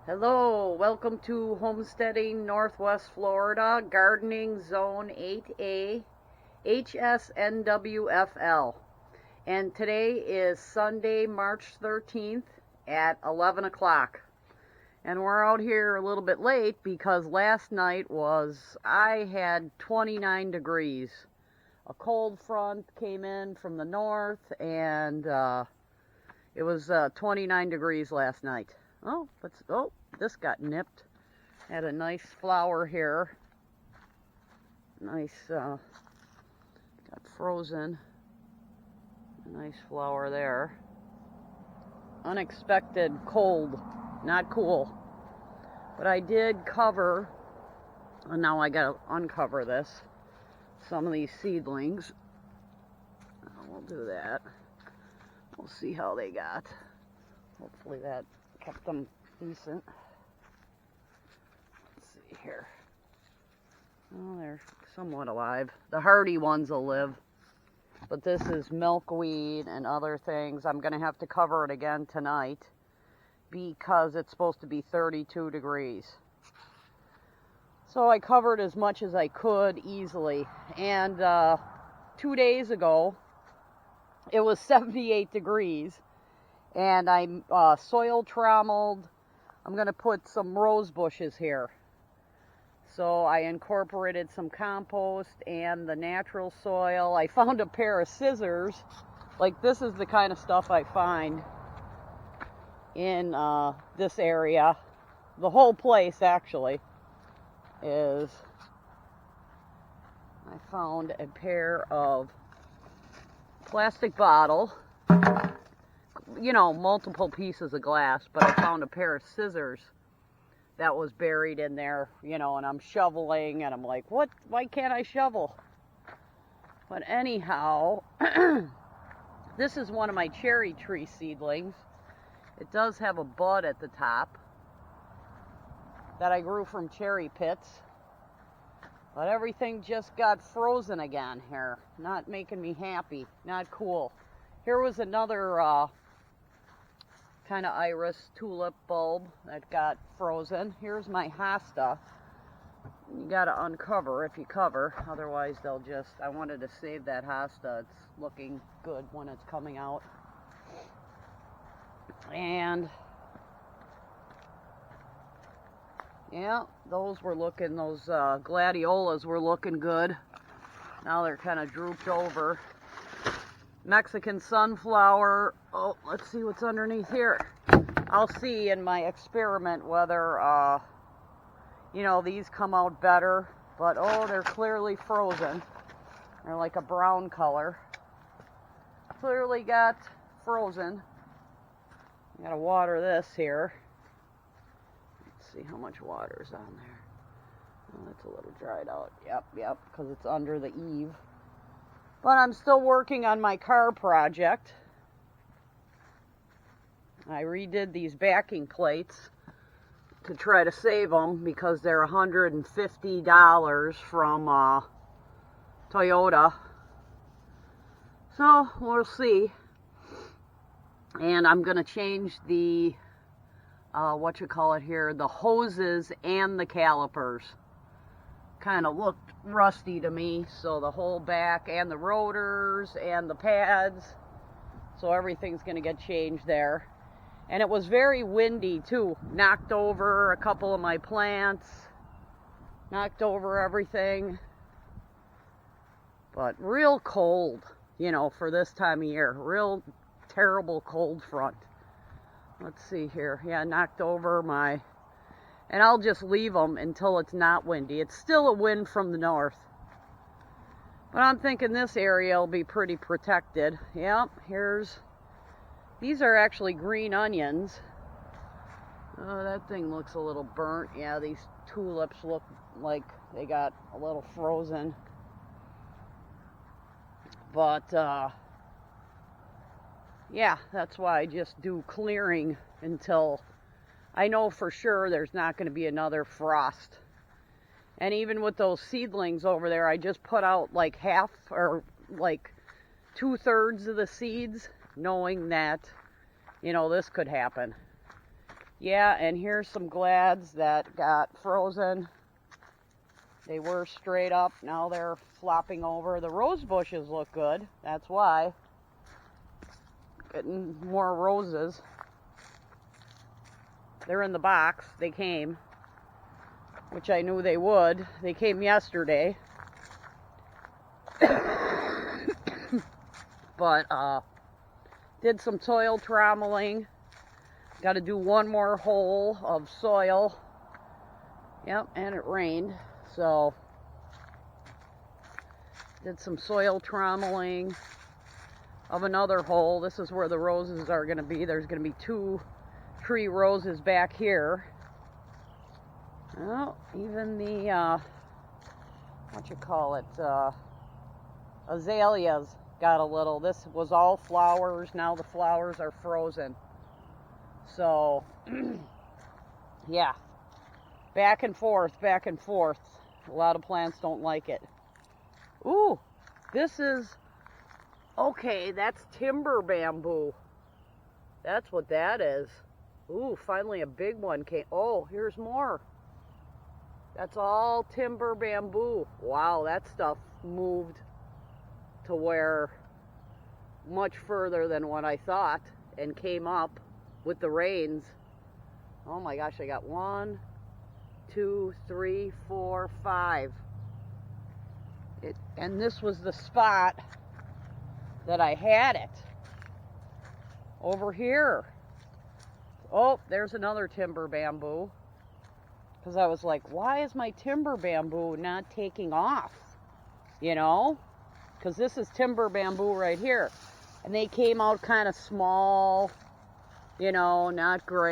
Hello, welcome to Homesteading Northwest Florida, Gardening Zone 8A, HSNWFL. And today is Sunday, March 13th at 11 o'clock. And we're out here a little bit late because last night I had 29 degrees. A cold front came in from the north and it was 29 degrees last night. Oh, this got nipped. Had a nice flower here. Nice, got frozen. A nice flower there. Unexpected cold, not cool. But I did cover, and now I gotta uncover this, some of these seedlings. We'll do that. We'll see how they got. Hopefully that kept them decent. Let's see here. Oh, they're somewhat alive. The hardy ones will live. But this is milkweed and other things. I'm going to have to cover it again tonight because it's supposed to be 32 degrees. So I covered as much as I could easily. And 2 days ago, it was 78 degrees. And I soil trommeled. I'm going to put some rose bushes here. So I incorporated some compost and the natural soil. I found a pair of scissors. Like, this is the kind of stuff I find in this area. The whole place, actually, is... I found a pair of plastic bottle. You know, multiple pieces of glass, but I found a pair of scissors that was buried in there, you know, and I'm shoveling, and I'm like, what? Why can't I shovel? But anyhow, this is one of my cherry tree seedlings. It does have a bud at the top that I grew from cherry pits, but everything just got frozen again here. Not making me happy. Not cool. Here was another kind of iris tulip bulb that got frozen. Here's my hosta. You got to uncover if you cover, otherwise they'll just... I wanted to save that hosta. It's looking good when it's coming out. And yeah, those gladiolas were looking good. Now they're kind of drooped over. Mexican sunflower. Oh, let's see what's underneath here. I'll see in my experiment whether, you know, these come out better. But, oh, they're clearly frozen. They're like a brown color. Clearly got frozen. Gotta water this here. Let's see how much water's on there. Oh, it's a little dried out. Yep, because it's under the eave. But I'm still working on my car project. I redid these backing plates to try to save them because they're $150 from Toyota. So we'll see. And I'm going to change the, the hoses and the calipers. Kind of looked rusty to me, so the whole back and the rotors and the pads, so everything's going to get changed there. And it was very windy too. Knocked over a couple of my plants, knocked over everything, but real cold, you know, for this time of year. Real terrible cold front. Let's see here. Yeah, knocked over my... And I'll just leave them until it's not windy. It's still a wind from the north. But I'm thinking this area will be pretty protected. Yep, these are actually green onions. Oh, that thing looks a little burnt. Yeah, these tulips look like they got a little frozen. But, yeah, that's why I just do clearing until... I know for sure there's not going to be another frost. And even with those seedlings over there, I just put out like half or like 2/3 of the seeds, knowing that, you know, this could happen. Yeah, and here's some glads that got frozen. They were straight up. Now they're flopping over. The rose bushes look good. That's why. Getting more roses. They're in the box. They came, which I knew they would. They came yesterday. But did some soil trommeling. Got to do one more hole of soil. Yep, and it rained. So did some soil trommeling of another hole. This is where the roses are going to be. There's going to be 2 tree roses back here. Oh, even the azaleas got a little. This was all flowers. Now the flowers are frozen. So yeah, back and forth, back and forth. A lot of plants don't like it. Ooh, this is okay. That's timber bamboo. That's what that is. Ooh, finally a big one came. Oh, here's more. That's all timber bamboo. Wow, that stuff moved to where much further than what I thought and came up with the rains. Oh my gosh, I got 1, 2, 3, 4, 5. And this was the spot that I had it. Over here. Oh, there's another timber bamboo. Because I was like, why is my timber bamboo not taking off? You know? Because this is timber bamboo right here. And they came out kind of small, you know, not great.